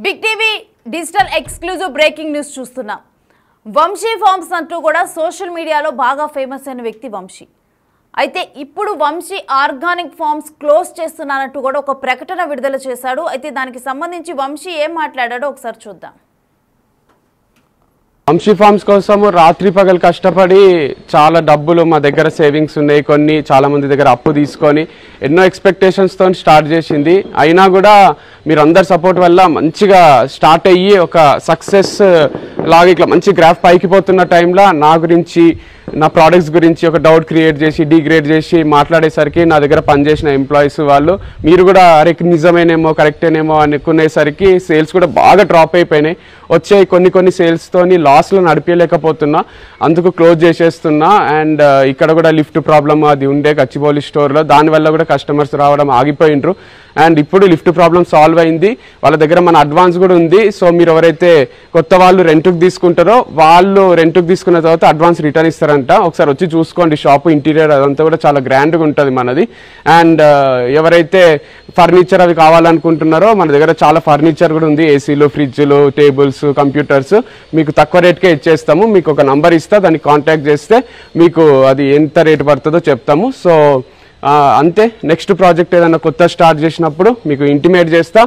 Big TV digital exclusive breaking news చూస్తున్నాం. Vamsi forms అంటూ కూడా సోషల్ మీడియాలో బాగా ఫేమస్ అయిన వ్యక్తి వంశీ. అయితే ఇప్పుడు వంశీ ఆర్గానిక్ ఫార్మ్స్ క్లోజ్ చేస్తున్నానంటూ కూడా ఒక ప్రకటన విడుదల చేశాడు. అయితే దానికి సంబంధించి వంశీ ఏం మాట్లాడాడో ఒకసారి చూద్దాం. వంశీ ఫార్మ్స్ కోసం రాత్రి పగలు కష్టపడి చాలా డబ్బులు మా దగ్గర సేవింగ్స్ ఉన్నాయి, కొన్ని చాలా మంది దగ్గర అప్పు తీసుకొని ఎన్నో ఎక్స్పెక్టేషన్స్తో స్టార్ట్ చేసింది. అయినా కూడా మీరు అందరి సపోర్ట్ వల్ల మంచిగా స్టార్ట్ అయ్యి ఒక సక్సెస్ లాగా ఇట్లా మంచి గ్రాఫ్ పైకి పోతున్న టైంలో నా గురించి నా ప్రోడక్ట్స్ గురించి ఒక డౌట్ క్రియేట్ చేసి డిగ్రేడ్ చేసి మాట్లాడేసరికి నా దగ్గర పనిచేసిన ఎంప్లాయీస్ వాళ్ళు మీరు కూడా అరే నిజమేనేమో కరెక్టేనేమో అనుకునేసరికి సేల్స్ కూడా బాగా డ్రాప్ అయిపోయినాయి. వచ్చే కొన్ని సేల్స్తోని లాస్లో నడిపించలేకపోతున్నా, అందుకు క్లోజ్ చేసేస్తున్నా. అండ్ ఇక్కడ కూడా లిఫ్ట్ ప్రాబ్లమ్ అది ఉండే గచ్చిబౌలి స్టోర్లో, దానివల్ల కూడా కస్టమర్స్ రావడం ఆగిపోయినరు. అండ్ ఇప్పుడు లిఫ్ట్ ప్రాబ్లం సాల్వ్ అయింది, వాళ్ళ దగ్గర మన అడ్వాన్స్ కూడా ఉంది. సో మీరు ఎవరైతే కొత్త వాళ్ళు రెంట్కి తీసుకుంటారో వాళ్ళు రెంట్కి తీసుకున్న తర్వాత అడ్వాన్స్ రిటర్న్ ఇస్తారంట. ఒకసారి వచ్చి చూసుకోండి, షాపు ఇంటీరియర్ అదంతా కూడా చాలా గ్రాండ్గా ఉంటుంది మనది. అండ్ ఎవరైతే ఫర్నిచర్ అవి కావాలనుకుంటున్నారో మన దగ్గర చాలా ఫర్నిచర్ కూడా ఉంది, ఏసీలు, ఫ్రిడ్జ్లు, టేబుల్స్, కంప్యూటర్స్ మీకు తక్కువ రేట్కే ఇచ్చేస్తాము. మీకు ఒక నంబర్ ఇస్తా, దాన్ని కాంటాక్ట్ చేస్తే మీకు అది ఎంత రేటు పడుతుందో చెప్తాము. సో అంతే, నెక్స్ట్ ప్రాజెక్ట్ ఏదైనా కొత్త స్టార్ట్ చేసినప్పుడు మీకు ఇంటిమేట్ చేస్తా.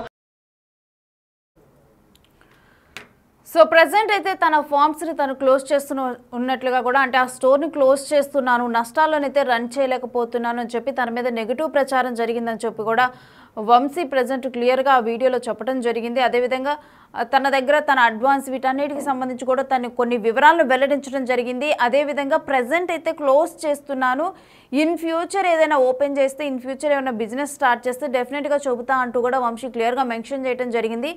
సో ప్రెసెంట్ అయితే తన ఫార్మ్స్ని తను క్లోజ్ ఉన్నట్లుగా కూడా, అంటే ఆ స్టోర్ని క్లోజ్ చేస్తున్నాను, నష్టాల్లోనైతే రన్ చేయలేకపోతున్నాను అని చెప్పి తన మీద నెగిటివ్ ప్రచారం జరిగిందని చెప్పి కూడా వంశీ ప్రెసెంట్ క్లియర్గా ఆ వీడియోలో చెప్పడం జరిగింది. అదేవిధంగా తన దగ్గర తన అడ్వాన్స్ వీటన్నిటికి సంబంధించి కూడా తను కొన్ని వివరాలను వెల్లడించడం జరిగింది. అదేవిధంగా ప్రెసెంట్ అయితే క్లోజ్ చేస్తున్నాను, ఇన్ ఫ్యూచర్ ఏదైనా ఓపెన్ చేస్తే, ఇన్ ఫ్యూచర్ ఏమైనా బిజినెస్ స్టార్ట్ చేస్తే డెఫినెట్గా చెబుతా అంటూ కూడా వంశీ క్లియర్గా మెన్షన్ చేయడం జరిగింది.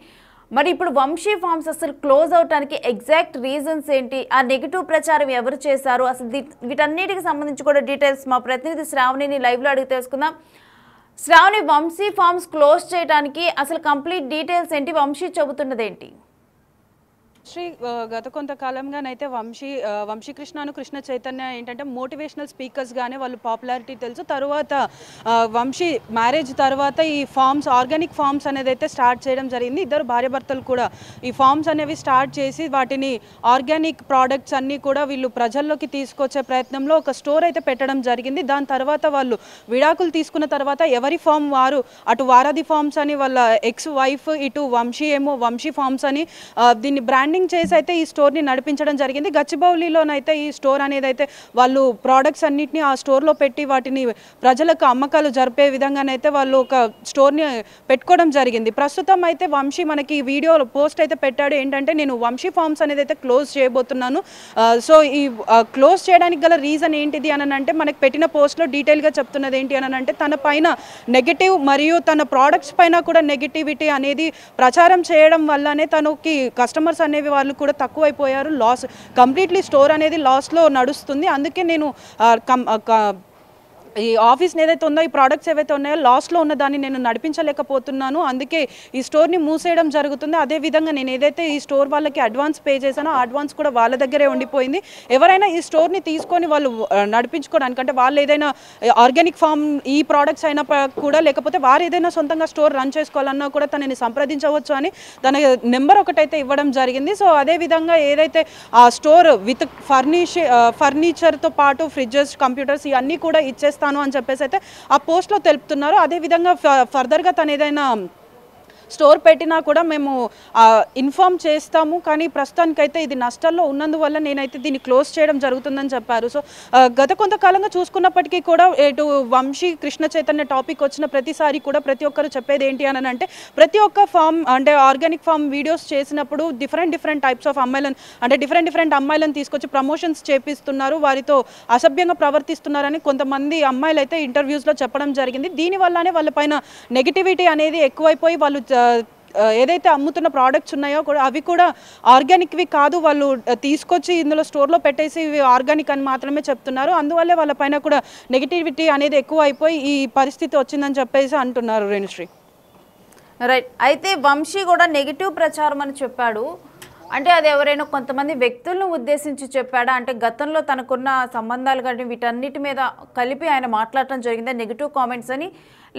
మరి ఇప్పుడు వంశీ ఫార్మ్స్ అసలు క్లోజ్ అవడానికి ఎగ్జాక్ట్ రీజన్స్ ఏంటి, ఆ నెగిటివ్ ప్రచారం ఎవరు చేశారు, అసలు వీటన్నిటికి సంబంధించి కూడా డీటెయిల్స్ మా ప్రతినిధి శ్రావణిని లైవ్లో అడిగి తెలుసుకుందాం. శ్రావణి, వంశీ ఫార్మ్స్ క్లోజ్ చేయడానికి అసలు కంప్లీట్ డీటెయిల్స్ ఏంటి, వంశీ చెబుతున్నది ఏంటి? శ్రీ గత కొంతకాలంగానైతే వంశీకృష్ణను కృష్ణ చైతన్య ఏంటంటే మోటివేషనల్ స్పీకర్స్గానే వాళ్ళు పాపులారిటీ తెలుసు. తర్వాత వంశీ మ్యారేజ్ తర్వాత ఈ ఫార్మ్స్, ఆర్గానిక్ ఫార్మ్స్ అనేది అయితే స్టార్ట్ చేయడం జరిగింది. ఇద్దరు భార్యాభర్తలు కూడా ఈ ఫార్మ్స్ అనేవి స్టార్ట్ చేసి వాటిని ఆర్గానిక్ ప్రోడక్ట్స్ అన్నీ కూడా వీళ్ళు ప్రజల్లోకి తీసుకొచ్చే ప్రయత్నంలో ఒక స్టోర్ అయితే పెట్టడం జరిగింది. దాని తర్వాత వాళ్ళు విడాకులు తీసుకున్న తర్వాత ఎవరి ఫార్మ్ వారు, అటు వారాది ఫార్మ్స్ అని వాళ్ళ ఎక్స్ వైఫ్, ఇటు వంశీ ఏమో వంశీ ఫార్మ్స్ అని దీన్ని బ్రాండింగ్ చేసి అయితే ఈ స్టోర్ని నడిపించడం జరిగింది. గచ్చిబౌలిలోనైతే ఈ స్టోర్ అనేది అయితే వాళ్ళు ప్రోడక్ట్స్ అన్నిటిని ఆ స్టోర్లో పెట్టి వాటిని ప్రజలకు అమ్మకాలు జరిపే విధంగానైతే వాళ్ళు ఒక స్టోర్ని పెట్టుకోవడం జరిగింది. ప్రస్తుతం అయితే వంశీ మనకి వీడియో పోస్ట్ అయితే పెట్టాడు, ఏంటంటే నేను వంశీ ఫార్మ్స్ అనేది అయితే క్లోజ్ చేయబోతున్నాను. సో ఈ క్లోజ్ చేయడానికి గల రీజన్ ఏంటిది అని అంటే, మనకి పెట్టిన పోస్ట్లో డీటెయిల్గా చెప్తున్నది ఏంటి అని అంటే, తన పైన నెగిటివ్ మరియు తన ప్రోడక్ట్స్ పైన కూడా నెగిటివిటీ అనేది ప్రచారం చేయడం వల్లనే తనకి కస్టమర్స్ అనేవి వాళ్ళు కూడా తక్కువైపోయారు. లాస్ కంప్లీట్లీ స్టోర్ అనేది లాస్లో నడుస్తుంది. అందుకే నేను ఈ ఆఫీస్ని ఏదైతే ఉందో, ఈ ప్రోడక్ట్స్ ఏవైతే ఉన్నాయో లాస్ట్లో ఉన్న దాన్ని నేను నడిపించలేకపోతున్నాను, అందుకే ఈ స్టోర్ని మూసేయడం జరుగుతుంది. అదేవిధంగా నేను ఏదైతే ఈ స్టోర్ వాళ్ళకి అడ్వాన్స్ పే చేశానో ఆ అడ్వాన్స్ కూడా వాళ్ళ దగ్గరే ఉండిపోయింది. ఎవరైనా ఈ స్టోర్ని తీసుకొని వాళ్ళు నడిపించుకోవడానికి, అంటే వాళ్ళు ఏదైనా ఆర్గానిక్ ఫార్మ్ ఈ ప్రోడక్ట్స్ అయినా కూడా, లేకపోతే వారు ఏదైనా సొంతంగా స్టోర్ రన్ చేసుకోవాలన్నా కూడా తనని సంప్రదించవచ్చు అని తన నెంబర్ ఒకటైతే ఇవ్వడం జరిగింది. సో అదేవిధంగా ఏదైతే ఆ స్టోర్ విత్ ఫర్నిచర్తో పాటు ఫ్రిడ్జెస్, కంప్యూటర్స్ ఇవన్నీ కూడా ఇచ్చేస్తాను అని చెప్పేసి అయితే ఆ పోస్ట్లో తెలుపుతున్నారు. అదేవిధంగా ఫర్దర్గా తను ఏదైనా స్టోర్ పెట్టినా కూడా మేము ఇన్ఫామ్ చేస్తాము, కానీ ప్రస్తుతానికైతే ఇది నష్టాల్లో ఉన్నందువల్ల నేనైతే దీన్ని క్లోజ్ చేయడం జరుగుతుందని చెప్పారు. సో గత కొంతకాలంగా చూసుకున్నప్పటికీ కూడా ఇటు వంశీ కృష్ణ చైతన్య టాపిక్ వచ్చిన ప్రతిసారి కూడా ప్రతి ఒక్కరు చెప్పేది ఏంటి అని అంటే, ప్రతి ఒక్క ఫామ్ అంటే ఆర్గానిక్ ఫామ్ వీడియోస్ చేసినప్పుడు డిఫరెంట్ టైప్స్ ఆఫ్ అమ్మాయిలను, అంటే డిఫరెంట్ అమ్మాయిలను తీసుకొచ్చి ప్రమోషన్స్ చేపిస్తున్నారు, వారితో అసభ్యంగా ప్రవర్తిస్తున్నారని కొంతమంది అమ్మాయిలు అయితే ఇంటర్వ్యూస్లో చెప్పడం జరిగింది. దీనివల్లనే వాళ్ళపైన నెగిటివిటీ అనేది ఎక్కువైపోయి వాళ్ళు ఏదైతే అమ్ముతున్న ప్రోడక్ట్స్ ఉన్నాయో కూడా అవి కూడా ఆర్గానిక్వి కాదు, వాళ్ళు తీసుకొచ్చి ఇందులో స్టోర్లో పెట్టేసి ఇవి ఆర్గానిక్ అని మాత్రమే చెప్తున్నారు. అందువల్లే వాళ్ళపైన కూడా నెగిటివిటీ అనేది ఎక్కువ అయిపోయి ఈ పరిస్థితి వచ్చిందని చెప్పేసి అంటున్నారు. రేణుశ్రీ, రైట్. అయితే వంశీ కూడా నెగిటివ్ ప్రచారం అని చెప్పాడు. అంటే అది ఎవరైనా కొంతమంది వ్యక్తులను ఉద్దేశించి చెప్పాడా? అంటే గతంలో తనకున్న సంబంధాలు కానీ వీటన్నిటి మీద కలిపి ఆయన మాట్లాడటం జరిగిందా నెగిటివ్ కామెంట్స్ అని?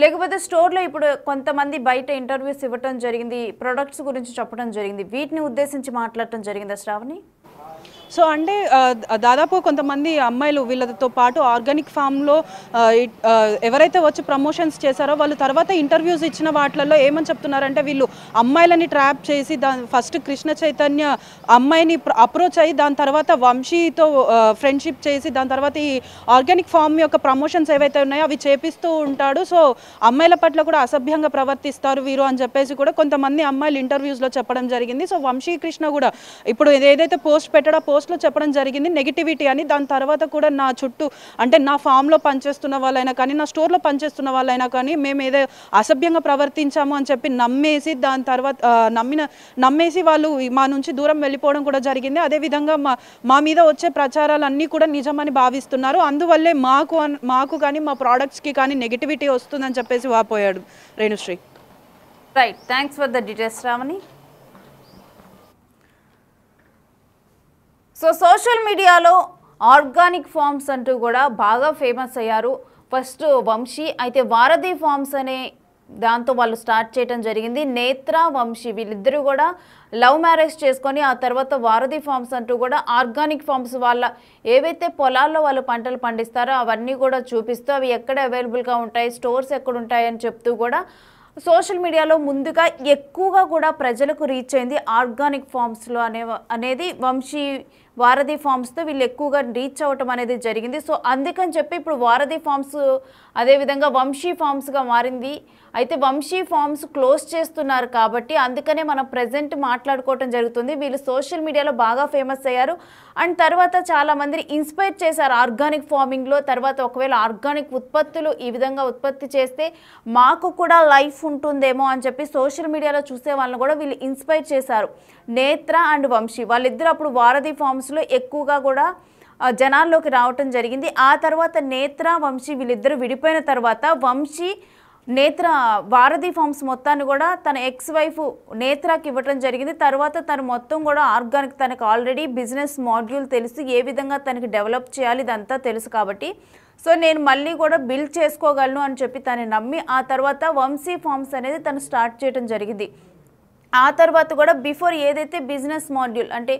లేకపోతే స్టోర్లో ఇప్పుడు కొంతమంది బయట ఇంటర్వ్యూస్ ఇవ్వటం జరిగింది, ప్రొడక్ట్స్ గురించి చెప్పడం జరిగింది, వీటిని ఉద్దేశించి మాట్లాడటం జరిగిందా శ్రావణి? సో అంటే దాదాపు కొంతమంది అమ్మాయిలు వీళ్ళతో పాటు ఆర్గానిక్ ఫామ్లో ఎవరైతే వచ్చి ప్రమోషన్స్ చేశారో వాళ్ళు తర్వాత ఇంటర్వ్యూస్ ఇచ్చిన వాటిల్లో ఏమని చెప్తున్నారంటే వీళ్ళు అమ్మాయిలని ట్రాప్ చేసి ఫస్ట్ కృష్ణ చైతన్య అమ్మాయిని అప్రోచ్ అయ్యి దాని తర్వాత వంశీతో ఫ్రెండ్షిప్ చేసి దాని తర్వాత ఈ ఆర్గానిక్ ఫామ్ యొక్క ప్రమోషన్స్ ఏవైతే ఉన్నాయో అవి చేపిస్తూ ఉంటాడు. సో అమ్మాయిల పట్ల కూడా అసభ్యంగా ప్రవర్తిస్తారు వీరు అని చెప్పేసి కూడా కొంతమంది అమ్మాయిలు ఇంటర్వ్యూస్లో చెప్పడం జరిగింది. సో వంశీ కృష్ణ కూడా ఇప్పుడు ఏదైతే పోస్ట్ పెట్టాడో పోస్ట్లో చెప్పడం జరిగింది నెగిటివిటీ అని. దాని తర్వాత కూడా నా చుట్టూ అంటే నా ఫామ్లో పనిచేస్తున్న వాళ్ళైనా కానీ నా స్టోర్లో పనిచేస్తున్న వాళ్ళైనా కానీ మేము ఏదో అసభ్యంగా ప్రవర్తించాము అని చెప్పి నమ్మేసి దాని తర్వాత నమ్మేసి వాళ్ళు మా నుంచి దూరం వెళ్ళిపోవడం కూడా జరిగింది. అదేవిధంగా మా మీద వచ్చే ప్రచారాలన్నీ కూడా నిజమని భావిస్తున్నారు. అందువల్లే మాకు కానీ మా ప్రోడక్ట్స్కి కానీ నెగిటివిటీ వస్తుందని చెప్పేసి వాపోయాడు Renushree. Right, thanks for the details Sravani. So social మీడియాలో ఆర్గానిక్ ఫార్మ్స్ అంటూ కూడా బాగా ఫేమస్ అయ్యారు. ఫస్ట్ వంశీ, అయితే వారధి ఫార్మ్స్ అనే దాంతో వాళ్ళు స్టార్ట్ చేయడం జరిగింది. నేత్ర, వంశీ వీళ్ళిద్దరూ కూడా లవ్ మ్యారేజ్ చేసుకొని ఆ తర్వాత వారధి ఫార్మ్స్ అంటూ కూడా ఆర్గానిక్ ఫార్మ్స్ వాళ్ళ ఏవైతే పొలాల్లో వాళ్ళు పంటలు పండిస్తారో అవన్నీ కూడా చూపిస్తూ అవి ఎక్కడ అవైలబుల్గా ఉంటాయి, స్టోర్స్ ఎక్కడ ఉంటాయని చెప్తూ కూడా సోషల్ మీడియాలో ముందుగా ఎక్కువగా కూడా ప్రజలకు రీచ్ అయింది ఆర్గానిక్ ఫార్మ్స్లో అనేది వంశీ వారధి ఫార్మ్స్తో వీళ్ళు ఎక్కువగా రీచ్ అవ్వటం అనేది జరిగింది. సో అందుకని చెప్పి ఇప్పుడు వారధి ఫార్మ్స్ అదేవిధంగా వంశీ ఫార్మ్స్గా మారింది. అయితే వంశీ ఫార్మ్స్ క్లోజ్ చేస్తున్నారు కాబట్టి అందుకనే మనం ప్రజెంట్ మాట్లాడుకోవటం జరుగుతుంది. వీళ్ళు సోషల్ మీడియాలో బాగా ఫేమస్ అయ్యారు అండ్ తర్వాత చాలామందిని ఇన్స్పైర్ చేశారు ఆర్గానిక్ ఫార్మింగ్లో. తర్వాత ఒకవేళ ఆర్గానిక్ ఉత్పత్తులు ఈ విధంగా ఉత్పత్తి చేస్తే మాకు కూడా లైఫ్ ఉంటుందేమో అని చెప్పి సోషల్ మీడియాలో చూసే వాళ్ళని కూడా వీళ్ళు ఇన్స్పైర్ చేశారు. నేత్ర అండ్ వంశీ వాళ్ళిద్దరు అప్పుడు వారధి ఫార్మ్స్లో ఎక్కువగా కూడా జనాల్లోకి రావటం జరిగింది. ఆ తర్వాత నేత్ర, వంశీ వీళ్ళిద్దరూ విడిపోయిన తర్వాత వంశీ నేత్ర వారధి ఫార్మ్స్ మొత్తాన్ని కూడా తన ఎక్స్ వైఫ్ నేత్రకి ఇవ్వటం జరిగింది. తర్వాత తను మొత్తం కూడా ఆర్గానిక్, తనకు ఆల్రెడీ బిజినెస్ మాడ్యూల్ తెలుసు, ఏ విధంగా తనకి డెవలప్ చేయాలి ఇదంతా తెలుసు కాబట్టి సో నేను మళ్ళీ కూడా బిల్డ్ చేసుకోగలను అని చెప్పి తను నమ్మి ఆ తర్వాత వంశీ ఫార్మ్స్ అనేది తను స్టార్ట్ చేయడం జరిగింది. ఆ తర్వాత కూడా బిఫోర్ ఏదైతే బిజినెస్ మాడ్యూల్ అంటే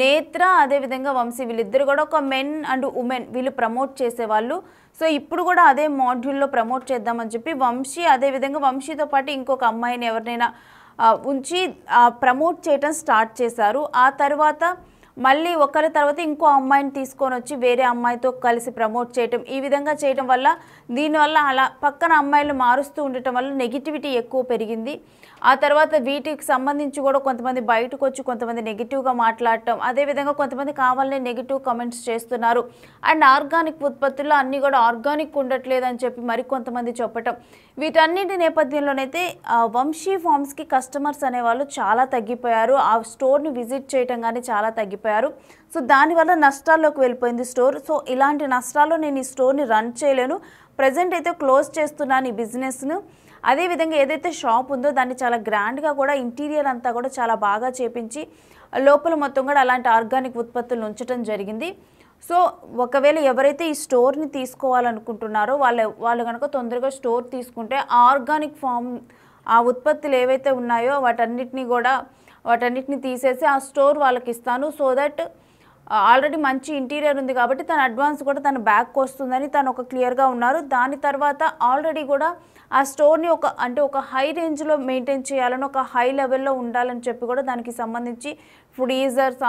నేత్ర అదేవిధంగా వంశీ వీళ్ళిద్దరు కూడా ఒక మెన్ అండ్ ఉమెన్ వీళ్ళు ప్రమోట్ చేసేవాళ్ళు. సో ఇప్పుడు కూడా అదే మాడ్యూల్లో ప్రమోట్ చేద్దామని చెప్పి వంశీ అదేవిధంగా వంశీతో పాటు ఇంకొక అమ్మాయిని ఎవరినైనా ఉంచి ప్రమోట్ చేయటం స్టార్ట్ చేశారు. ఆ తర్వాత మళ్ళీ ఒకరి తర్వాత ఇంకో అమ్మాయిని తీసుకొని వచ్చి వేరే అమ్మాయితో కలిసి ప్రమోట్ చేయటం, ఈ విధంగా చేయటం వల్ల దీనివల్ల అలా పక్కన అమ్మాయిలు మారుస్తూ ఉండటం వల్ల నెగిటివిటీ ఎక్కువ పెరిగింది. ఆ తర్వాత వీటికి సంబంధించి కూడా కొంతమంది బయటకు వచ్చి కొంతమంది నెగిటివ్గా మాట్లాడటం, అదేవిధంగా కొంతమంది కావాలనే నెగిటివ్ కమెంట్స్ చేస్తున్నారు అండ్ ఆర్గానిక్ ఉత్పత్తుల్లో అన్నీ కూడా ఆర్గానిక్ ఉండట్లేదని చెప్పి మరికొంతమంది చెప్పటం, వీటన్నిటి నేపథ్యంలోనైతే వంశీ ఫార్మ్స్కి కస్టమర్స్ అనేవాళ్ళు చాలా తగ్గిపోయారు. ఆ స్టోర్ని విజిట్ చేయటం కానీ చాలా తగ్గిపోయారు. సో దానివల్ల నష్టాల్లోకి వెళ్ళిపోయింది స్టోర్. సో ఇలాంటి నష్టాల్లో నేను ఈ స్టోర్ని రన్ చేయలేను, ప్రజెంట్ అయితే క్లోజ్ చేస్తున్నాను ఈ బిజినెస్ను. అదేవిధంగా ఏదైతే షాప్ ఉందో దాన్ని చాలా గ్రాండ్గా కూడా ఇంటీరియర్ అంతా కూడా చాలా బాగా చేపించి లోపల మొత్తం కూడా అలాంటి ఆర్గానిక్ ఉత్పత్తులు ఉంచడం జరిగింది. సో ఒకవేళ ఎవరైతే ఈ స్టోర్ని తీసుకోవాలనుకుంటున్నారో వాళ్ళు కనుక తొందరగా స్టోర్ తీసుకుంటే ఆర్గానిక్ ఫామ్ ఆ ఉత్పత్తులు ఏవైతే ఉన్నాయో వాటన్నిటిని తీసేసి ఆ స్టోర్ వాళ్ళకి ఇస్తాను. సో దట్ ఆల్రెడీ మంచి ఇంటీరియర్ ఉంది కాబట్టి తన అడ్వాన్స్ కూడా తన బ్యాక్ వస్తుందని తను ఒక క్లియర్గా ఉన్నారు. దాని తర్వాత ఆల్రెడీ కూడా ఆ స్టోర్ని ఒక హై రేంజ్లో మెయింటైన్ చేయాలని, ఒక హై లెవెల్లో ఉండాలని చెప్పి కూడా దానికి సంబంధించి ఫ్రీజర్స్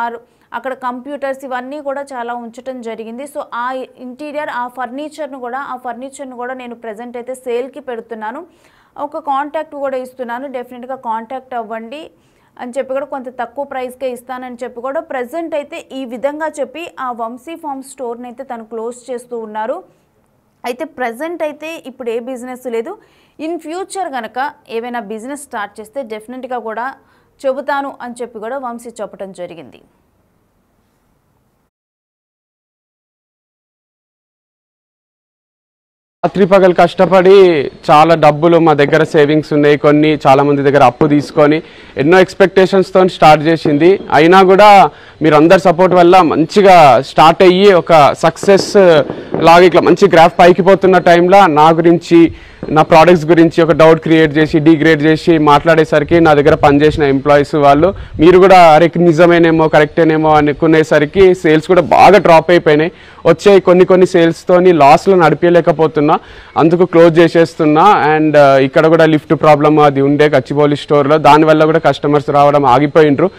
అక్కడ కంప్యూటర్స్ ఇవన్నీ కూడా చాలా ఉంచడం జరిగింది. సో ఆ ఇంటీరియర్ ఆ ఫర్నిచర్ను కూడా నేను ప్రజెంట్ అయితే సేల్కి పెడుతున్నాను. ఒక కాంటాక్ట్ కూడా ఇస్తున్నాను, డెఫినెట్గా కాంటాక్ట్ అవ్వండి అని చెప్పి కూడా కొంత తక్కువ ప్రైస్కే ఇస్తానని చెప్పి కూడా ప్రజెంట్ అయితే ఈ విధంగా చెప్పి ఆ వంశీ ఫార్మ్ స్టోర్ని అయితే తను క్లోజ్ చేస్తూ ఉన్నారు. అయితే ప్రజెంట్ అయితే ఇప్పుడు ఏ బిజినెస్ లేదు. ఇన్ ఫ్యూచర్ కనుక ఏమైనా బిజినెస్ స్టార్ట్ చేస్తే డెఫినెట్గా కూడా చెబుతాను అని చెప్పి కూడా వంశీ చెప్పడం జరిగింది. రాత్రి పగలు కష్టపడి చాలా డబ్బులు మా దగ్గర సేవింగ్స్ ఉన్నాయి, కొన్ని చాలా మంది దగ్గర అప్పు తీసుకొని ఎన్నో ఎక్స్పెక్టేషన్స్తో స్టార్ట్ చేసింది. అయినా కూడా మీరు అందరి సపోర్ట్ వల్ల మంచిగా స్టార్ట్ అయ్యి ఒక సక్సెస్ లాగా ఇట్లా మంచి గ్రాఫ్ పైకి పోతున్న టైంలో నా గురించి నా ప్రోడక్ట్స్ గురించి ఒక డౌట్ క్రియేట్ చేసి డిగ్రేడ్ చేసి మాట్లాడేసరికి నా దగ్గర పనిచేసిన ఎంప్లాయీస్ వాళ్ళు మీరు కూడా అరే నిజమేనేమో కరెక్టేనేమో అనుకునేసరికి సేల్స్ కూడా బాగా డ్రాప్ అయిపోయినాయి. వచ్చే కొన్ని సేల్స్తోని లాస్లో నడిపించలేకపోతున్నా, అందుకు క్లోజ్ చేసేస్తున్నా. అండ్ ఇక్కడ కూడా లిఫ్ట్ ప్రాబ్లమ్ అది ఉండే గచ్చిబౌలి స్టోర్లో, దానివల్ల కూడా కస్టమర్స్ రావడం ఆగిపోయినరు.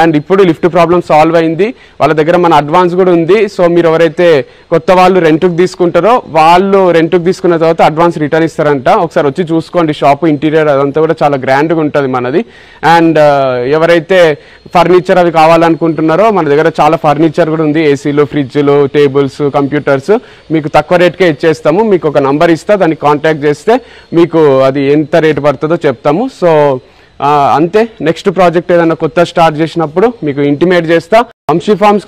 అండ్ ఇప్పుడు లిఫ్ట్ ప్రాబ్లం సాల్వ్ అయింది, వాళ్ళ దగ్గర మన అడ్వాన్స్ కూడా ఉంది. సో మీరు ఎవరైతే కొత్త వాళ్ళు రెంట్కి తీసుకుంటారో వాళ్ళు రెంట్కి తీసుకున్న తర్వాత అడ్వాన్స్ రిటర్న్ ఇస్తారంట. ఒకసారి వచ్చి చూసుకోండి, షాపు ఇంటీరియర్ అదంతా కూడా చాలా గ్రాండ్గా ఉంటుంది మనది. అండ్ ఎవరైతే ఫర్నిచర్ అవి కావాలనుకుంటున్నారో మన దగ్గర చాలా ఫర్నిచర్ కూడా ఉంది, ఏసీలు, ఫ్రిడ్జ్లు, టేబుల్స్, కంప్యూటర్స్ మీకు తక్కువ రేట్కే ఇచ్చేస్తాము. మీకు ఒక నంబర్ ఇస్తా, దాన్ని కాంటాక్ట్ చేస్తే మీకు అది ఎంత రేటు పడుతుందో చెప్తాము. సో అంతే, నెక్స్ట్ ప్రాజెక్ట్ ఏదైనా కొత్త స్టార్ట్ చేసినప్పుడు మీకు ఇంటిమేట్ చేస్తా. వంశీ ఫార్మ్స్